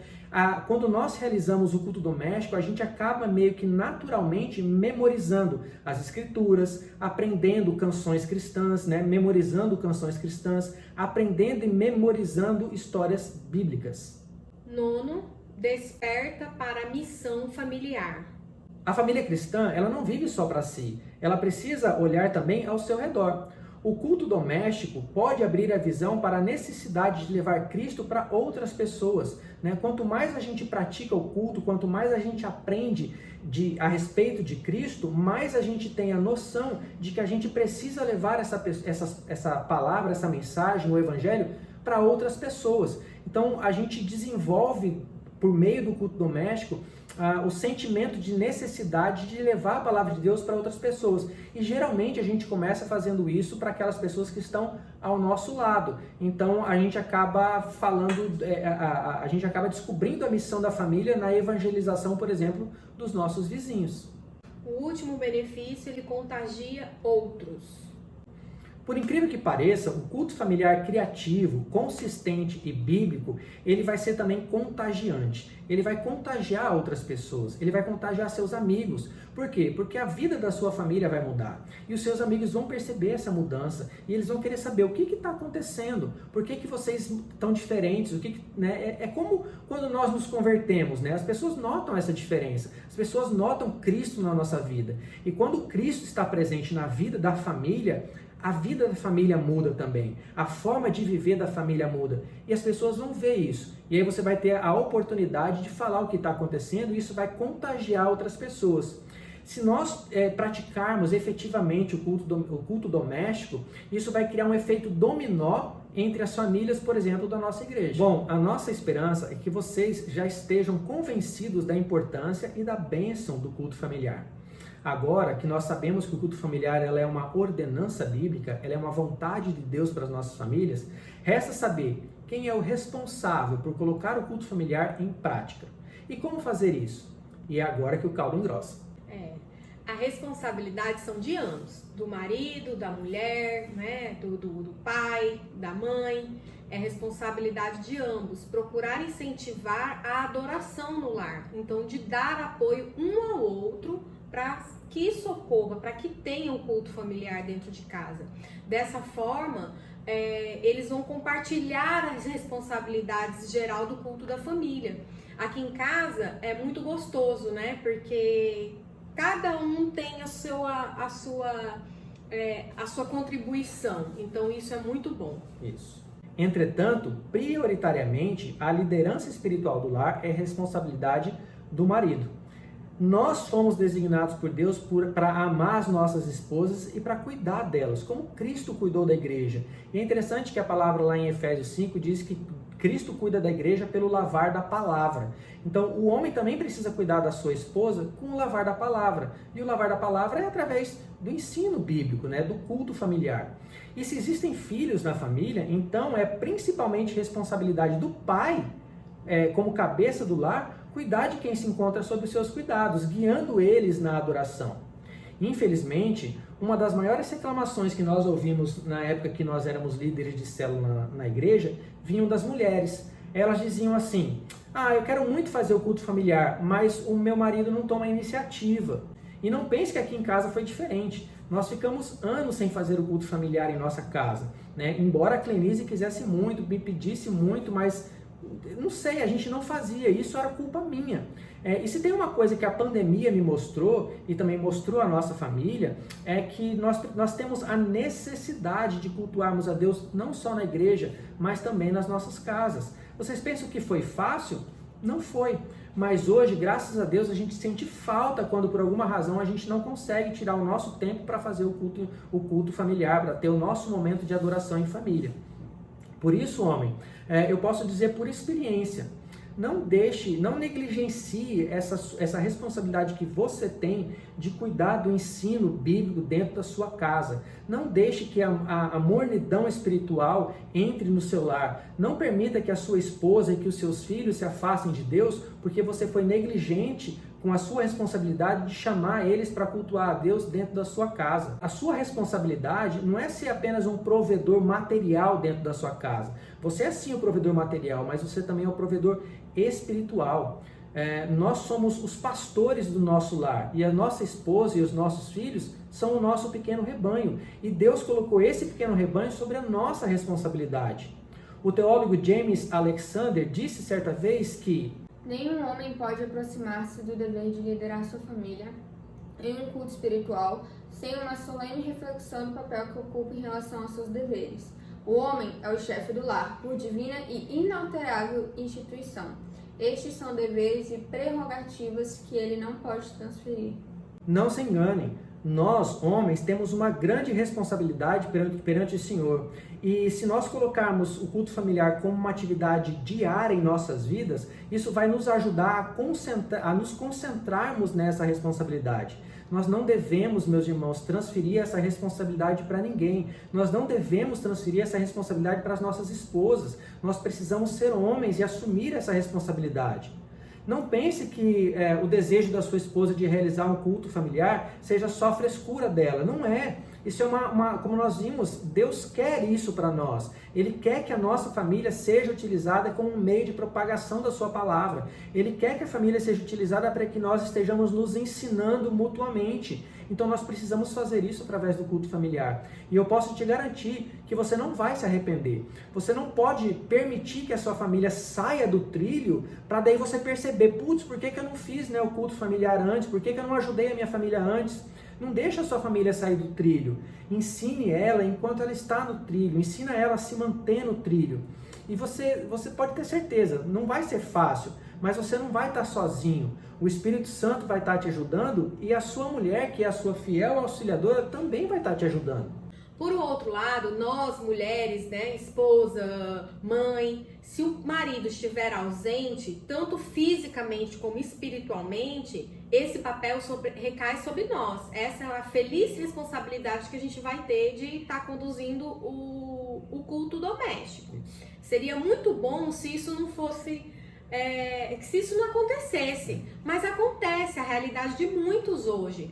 Quando nós realizamos o culto doméstico, a gente acaba meio que naturalmente memorizando as escrituras, aprendendo canções cristãs, né? Memorizando canções cristãs, aprendendo e memorizando histórias bíblicas. Nono, desperta para a missão familiar. A família cristã, ela não vive só para si, ela precisa olhar também ao seu redor. O culto doméstico pode abrir a visão para a necessidade de levar Cristo para outras pessoas, né? Quanto mais a gente pratica o culto, quanto mais a gente aprende a respeito de Cristo, mais a gente tem a noção de que a gente precisa levar essa palavra, essa mensagem, o evangelho, para outras pessoas. Então a gente desenvolve, por meio do culto doméstico, o sentimento de necessidade de levar a palavra de Deus para outras pessoas. E geralmente a gente começa fazendo isso para aquelas pessoas que estão ao nosso lado. Então a gente acaba a gente acaba descobrindo a missão da família na evangelização, por exemplo, dos nossos vizinhos. O último benefício, ele contagia outros. Por incrível que pareça, o culto familiar criativo, consistente e bíblico, ele vai ser também contagiante. Ele vai contagiar outras pessoas, ele vai contagiar seus amigos. Por quê? Porque a vida da sua família vai mudar. E os seus amigos vão perceber essa mudança e eles vão querer saber o que está acontecendo, por que vocês estão diferentes, né? É como quando nós nos convertemos, né? As pessoas notam essa diferença, as pessoas notam Cristo na nossa vida. E quando Cristo está presente na vida da família, a vida da família muda também, a forma de viver da família muda e as pessoas vão ver isso. E aí você vai ter a oportunidade de falar o que está acontecendo e isso vai contagiar outras pessoas. Se nós praticarmos efetivamente o culto doméstico, isso vai criar um efeito dominó entre as famílias, por exemplo, da nossa igreja. Bom, a nossa esperança é que vocês já estejam convencidos da importância e da bênção do culto familiar. Agora que nós sabemos que o culto familiar ela é uma ordenança bíblica, ela é uma vontade de Deus para as nossas famílias, resta saber quem é o responsável por colocar o culto familiar em prática. E como fazer isso? E é agora que o caldo engrossa. A responsabilidade são de ambos, do marido, da mulher, né, do pai, da mãe. É responsabilidade de ambos, procurar incentivar a adoração no lar. Então, de dar apoio um ao outro para que isso ocorra, para que tenha um culto familiar dentro de casa. Dessa forma, eles vão compartilhar as responsabilidades geral do culto da família. Aqui em casa é muito gostoso, né? Porque cada um tem a sua contribuição. Então isso é muito bom. Isso. Entretanto, prioritariamente, a liderança espiritual do lar é responsabilidade do marido. Nós fomos designados por Deus para amar as nossas esposas e para cuidar delas, como Cristo cuidou da igreja. E é interessante que a palavra lá em Efésios 5 diz que Cristo cuida da igreja pelo lavar da palavra. Então, o homem também precisa cuidar da sua esposa com o lavar da palavra. E o lavar da palavra é através do ensino bíblico, né, do culto familiar. E se existem filhos na família, então é principalmente responsabilidade do pai, como cabeça do lar, cuidar de quem se encontra sob os seus cuidados, guiando eles na adoração. Infelizmente, uma das maiores reclamações que nós ouvimos na época que nós éramos líderes de célula na igreja, vinham das mulheres. Elas diziam assim: eu quero muito fazer o culto familiar, mas o meu marido não toma a iniciativa. E não pense que aqui em casa foi diferente. Nós ficamos anos sem fazer o culto familiar em nossa casa, né? Embora a Clenise quisesse muito, me pedisse muito, mas não sei, a gente não fazia, isso era culpa minha. E se tem uma coisa que a pandemia me mostrou, e também mostrou a nossa família, é que nós temos a necessidade de cultuarmos a Deus não só na igreja, mas também nas nossas casas. Vocês pensam que foi fácil? Não foi. Mas hoje, graças a Deus, a gente sente falta quando por alguma razão a gente não consegue tirar o nosso tempo para fazer o culto familiar, para ter o nosso momento de adoração em família. Por isso, homem, eu posso dizer por experiência, não negligencie essa responsabilidade que você tem de cuidar do ensino bíblico dentro da sua casa. Não deixe que a mornidão espiritual entre no seu lar. Não permita que a sua esposa e que os seus filhos se afastem de Deus porque você foi negligente com a sua responsabilidade de chamar eles para cultuar a Deus dentro da sua casa. A sua responsabilidade não é ser apenas um provedor material dentro da sua casa. Você é sim o provedor material, mas você também é o provedor espiritual. Nós somos os pastores do nosso lar e a nossa esposa e os nossos filhos são o nosso pequeno rebanho. E Deus colocou esse pequeno rebanho sobre a nossa responsabilidade. O teólogo James Alexander disse certa vez que nenhum homem pode aproximar-se do dever de liderar sua família em um culto espiritual, sem uma solene reflexão do papel que ocupa em relação aos seus deveres. O homem é o chefe do lar, por divina e inalterável instituição. Estes são deveres e prerrogativas que ele não pode transferir. Não se enganem, nós, homens, temos uma grande responsabilidade perante o Senhor. E se nós colocarmos o culto familiar como uma atividade diária em nossas vidas, isso vai nos ajudar a nos concentrarmos nessa responsabilidade. Nós não devemos, meus irmãos, transferir essa responsabilidade para ninguém. Nós não devemos transferir essa responsabilidade para as nossas esposas. Nós precisamos ser homens e assumir essa responsabilidade. Não pense que o desejo da sua esposa de realizar um culto familiar seja só frescura dela. Não é. Isso é como nós vimos, Deus quer isso para nós. Ele quer que a nossa família seja utilizada como um meio de propagação da sua palavra. Ele quer que a família seja utilizada para que nós estejamos nos ensinando mutuamente. Então nós precisamos fazer isso através do culto familiar. E eu posso te garantir que você não vai se arrepender. Você não pode permitir que a sua família saia do trilho para daí você perceber, putz, por que eu não fiz o culto familiar antes? Por que eu não ajudei a minha família antes? Não deixa a sua família sair do trilho. Ensine ela enquanto ela está no trilho. Ensina ela a se manter no trilho. E você pode ter certeza, não vai ser fácil, mas você não vai estar sozinho. O Espírito Santo vai estar te ajudando e a sua mulher, que é a sua fiel auxiliadora, também vai estar te ajudando. Por outro lado, nós mulheres, esposa, mãe, se o marido estiver ausente, tanto fisicamente como espiritualmente, esse papel recai sobre nós. Essa é a feliz responsabilidade que a gente vai ter de estar conduzindo o culto doméstico. Seria muito bom se isso não fosse, se isso não acontecesse, mas acontece, a realidade de muitos hoje.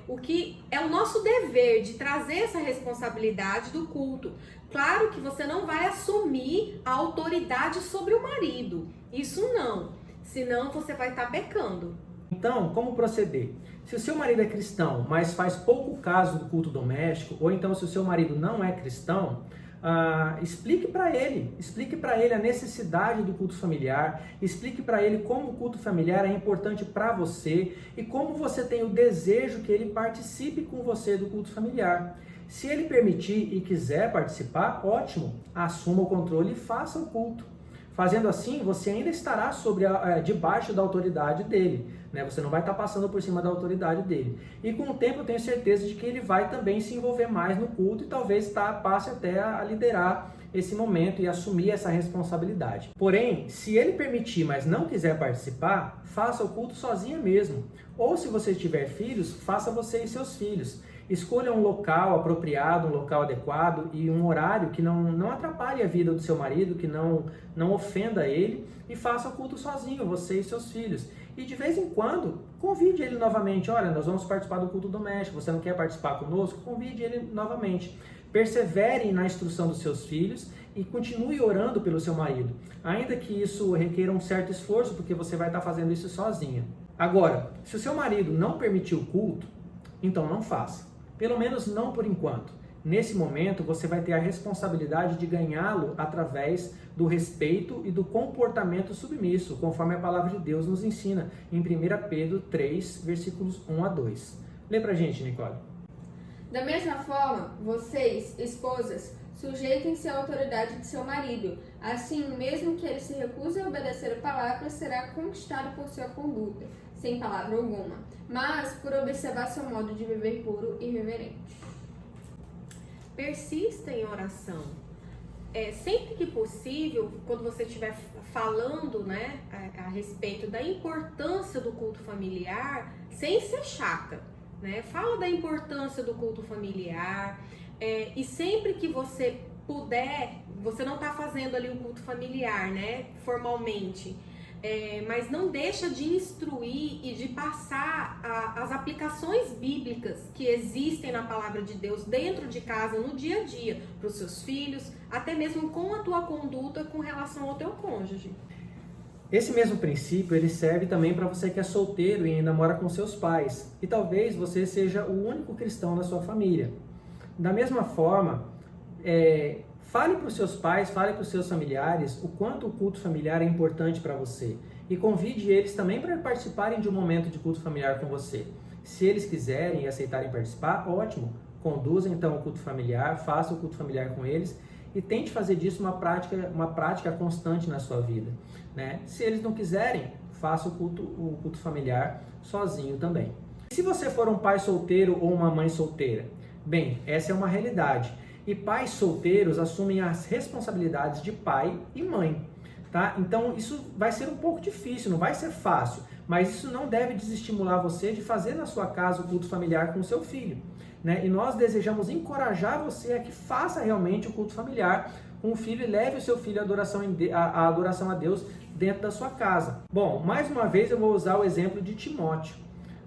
O que é o nosso dever de trazer essa responsabilidade do culto. Claro que você não vai assumir a autoridade sobre o marido, isso não, senão você vai estar pecando. Então, como proceder? Se o seu marido é cristão, mas faz pouco caso do culto doméstico, ou então se o seu marido não é cristão, explique para ele a necessidade do culto familiar, explique para ele como o culto familiar é importante para você e como você tem o desejo que ele participe com você do culto familiar. Se ele permitir e quiser participar, ótimo, assuma o controle e faça o culto. Fazendo assim, você ainda estará debaixo da autoridade dele, Você não vai estar passando por cima da autoridade dele. E com o tempo eu tenho certeza de que ele vai também se envolver mais no culto e talvez passe até a liderar esse momento e assumir essa responsabilidade. Porém, se ele permitir, mas não quiser participar, faça o culto sozinha mesmo. Ou se você tiver filhos, faça você e seus filhos. Escolha um local apropriado, um local adequado e um horário que não atrapalhe a vida do seu marido, que não ofenda ele, e faça o culto sozinho, você e seus filhos. E de vez em quando, convide ele novamente. Olha, nós vamos participar do culto doméstico, você não quer participar conosco? Convide ele novamente. Persevere na instrução dos seus filhos e continue orando pelo seu marido, ainda que isso requer um certo esforço, porque você vai estar fazendo isso sozinha. Agora, se o seu marido não permitir o culto, então não faça. Pelo menos não por enquanto. Nesse momento, você vai ter a responsabilidade de ganhá-lo através do respeito e do comportamento submisso, conforme a palavra de Deus nos ensina em 1 Pedro 3, versículos 1 a 2. Lê pra gente, Nicole. Da mesma forma, vocês, esposas, sujeitem-se à autoridade de seu marido. Assim, mesmo que ele se recuse a obedecer a palavra, será conquistado por sua conduta, sem palavra alguma, mas por observar seu modo de viver puro e reverente. Persista em oração. Sempre que possível, quando você estiver falando a respeito da importância do culto familiar, sem ser chata, fala da importância do culto familiar, e sempre que você puder, você não está fazendo ali o culto familiar, formalmente, mas não deixa de instruir e de passar as aplicações bíblicas que existem na palavra de Deus dentro de casa, no dia a dia, para os seus filhos, até mesmo com a tua conduta com relação ao teu cônjuge. Esse mesmo princípio, ele serve também para você que é solteiro e ainda mora com seus pais. E talvez você seja o único cristão na sua família. Da mesma forma, fale para os seus pais, fale para os seus familiares o quanto o culto familiar é importante para você. E convide eles também para participarem de um momento de culto familiar com você. Se eles quiserem e aceitarem participar, ótimo. Conduza então o culto familiar, faça o culto familiar com eles e tente fazer disso uma prática constante na sua vida, né? Se eles não quiserem, faça o culto familiar sozinho também. Se você for um pai solteiro ou uma mãe solteira, bem, essa é uma realidade. E pais solteiros assumem as responsabilidades de pai e mãe, tá? Então isso vai ser um pouco difícil, não vai ser fácil, mas isso não deve desestimular você de fazer na sua casa o culto familiar com o seu filho, né? E nós desejamos encorajar você a que faça realmente o culto familiar com o filho e leve o seu filho à adoração a Deus dentro da sua casa. Bom, mais uma vez eu vou usar o exemplo de Timóteo,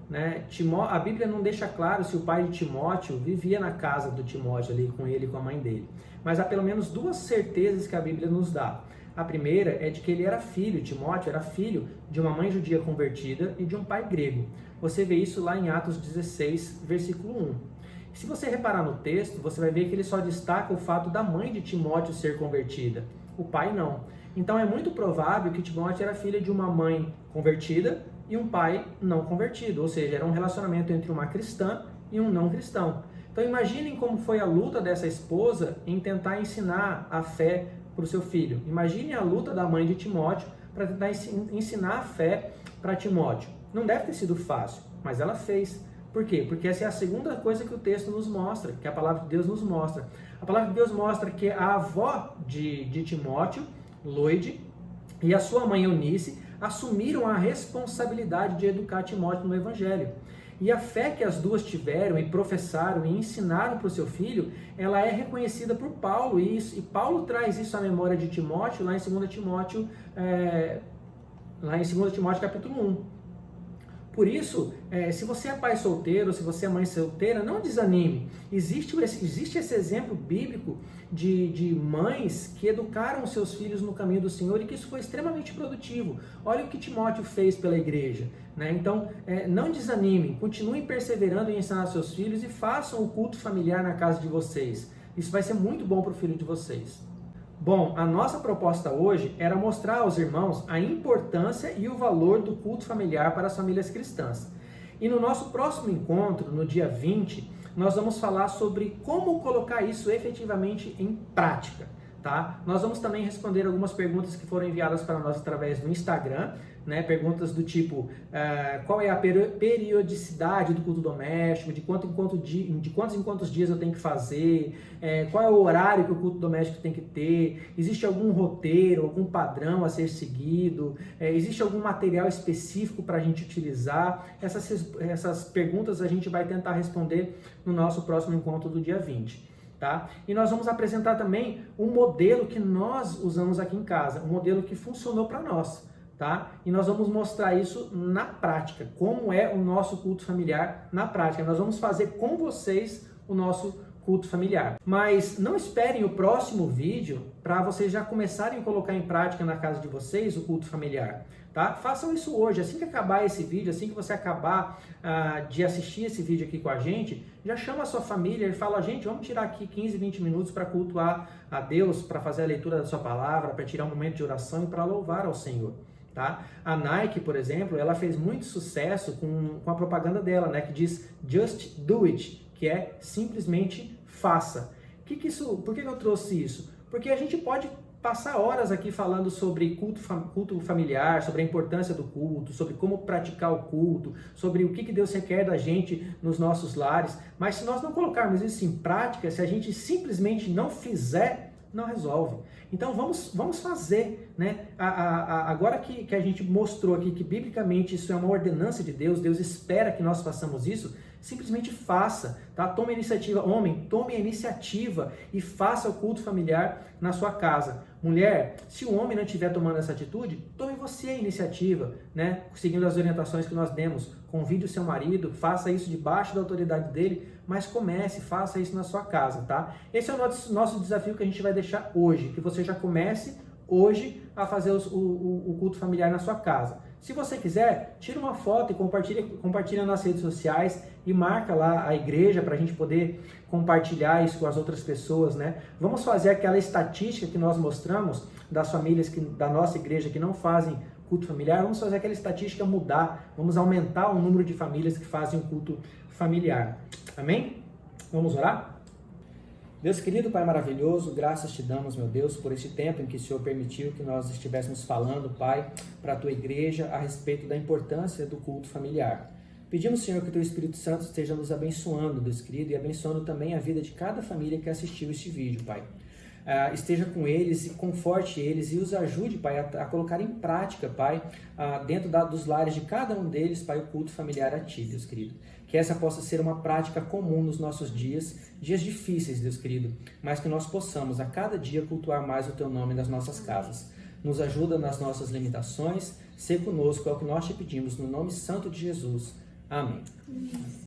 né? A Bíblia não deixa claro se o pai de Timóteo vivia na casa do Timóteo ali com ele e com a mãe dele, mas há pelo menos duas certezas que a Bíblia nos dá. A primeira é de que ele era filho, Timóteo era filho de uma mãe judia convertida e de um pai grego. Você vê isso lá em Atos 16, versículo 1. Se você reparar no texto, você vai ver que ele só destaca o fato da mãe de Timóteo ser convertida, o pai não. Então é muito provável que Timóteo era filho de uma mãe convertida e um pai não convertido, ou seja, era um relacionamento entre uma cristã e um não cristão. Então imaginem como foi a luta dessa esposa em tentar ensinar a fé para o seu filho. Imagine a luta da mãe de Timóteo para tentar ensinar a fé para Timóteo. Não deve ter sido fácil, mas ela fez. Por quê? Porque essa é a segunda coisa que o texto nos mostra, que a palavra de Deus nos mostra. A palavra de Deus mostra que a avó de Timóteo, Loide, e a sua mãe Eunice assumiram a responsabilidade de educar Timóteo no Evangelho. E a fé que as duas tiveram e professaram e ensinaram para o seu filho, ela é reconhecida por Paulo. E Paulo traz isso à memória de Timóteo lá em 2 Timóteo, capítulo 1. Por isso, se você é pai solteiro, se você é mãe solteira, não desanime. Existe esse exemplo bíblico de mães que educaram seus filhos no caminho do Senhor e que isso foi extremamente produtivo. Olha o que Timóteo fez pela igreja, né? Então, não desanimem, continuem perseverando em ensinar seus filhos e façam o culto familiar na casa de vocês. Isso vai ser muito bom para o filho de vocês. Bom, a nossa proposta hoje era mostrar aos irmãos a importância e o valor do culto familiar para as famílias cristãs. E no nosso próximo encontro, no dia 20, nós vamos falar sobre como colocar isso efetivamente em prática, tá? Nós vamos também responder algumas perguntas que foram enviadas para nós através do Instagram, né? Perguntas do tipo, qual é a periodicidade do culto doméstico, de quantos em quantos dias eu tenho que fazer, qual é o horário que o culto doméstico tem que ter, existe algum roteiro, algum padrão a ser seguido, existe algum material específico para a gente utilizar. Essas perguntas a gente vai tentar responder no nosso próximo encontro do dia 20. Tá? E nós vamos apresentar também um modelo que nós usamos aqui em casa, um modelo que funcionou para nós. Tá? E nós vamos mostrar isso na prática, como é o nosso culto familiar na prática. Nós vamos fazer com vocês o nosso culto familiar. Mas não esperem o próximo vídeo para vocês já começarem a colocar em prática na casa de vocês o culto familiar. Tá? Façam isso hoje, assim que acabar esse vídeo, assim que você acabar de assistir esse vídeo aqui com a gente, já chama a sua família e fala, gente, vamos tirar aqui 15, 20 minutos para cultuar a Deus, para fazer a leitura da sua palavra, para tirar um momento de oração e para louvar ao Senhor. Tá? A Nike, por exemplo, ela fez muito sucesso com a propaganda dela, né, que diz Just Do It, que é simplesmente faça. Por que eu trouxe isso? Porque a gente pode passar horas aqui falando sobre culto familiar, sobre a importância do culto, sobre como praticar o culto, sobre o que Deus requer da gente nos nossos lares, mas se nós não colocarmos isso em prática, se a gente simplesmente não fizer, não resolve. Então vamos fazer, né? Agora que a gente mostrou aqui que biblicamente isso é uma ordenança de Deus, Deus espera que nós façamos isso, simplesmente faça, tá? Tome a iniciativa, homem, tome a iniciativa e faça o culto familiar na sua casa. Mulher, se o homem não estiver tomando essa atitude, tome você a iniciativa, né? Seguindo as orientações que nós demos. Convide o seu marido, faça isso debaixo da autoridade dele, mas faça isso na sua casa, tá? Esse é o nosso desafio que a gente vai deixar hoje, que você já comece hoje a fazer o culto familiar na sua casa. Se você quiser, tira uma foto e compartilha nas redes sociais e marca lá a igreja para a gente poder compartilhar isso com as outras pessoas, né? Vamos fazer aquela estatística que nós mostramos das famílias da nossa igreja que não fazem culto familiar, vamos fazer aquela estatística mudar, vamos aumentar o número de famílias que fazem o culto familiar. Amém? Vamos orar? Deus querido, Pai maravilhoso, graças te damos, meu Deus, por este tempo em que o Senhor permitiu que nós estivéssemos falando, Pai, para a Tua igreja a respeito da importância do culto familiar. Pedimos, Senhor, que o Teu Espírito Santo esteja nos abençoando, Deus querido, e abençoando também a vida de cada família que assistiu este vídeo, Pai. Esteja com eles e conforte eles e os ajude, Pai, a colocar em prática, Pai, dentro dos lares de cada um deles, Pai, o culto familiar a Ti, Deus querido. Que essa possa ser uma prática comum nos nossos dias difíceis, Deus querido, mas que nós possamos a cada dia cultuar mais o Teu nome nas nossas casas. Nos ajuda nas nossas limitações, ser conosco, é o que nós te pedimos, no nome santo de Jesus. Amém.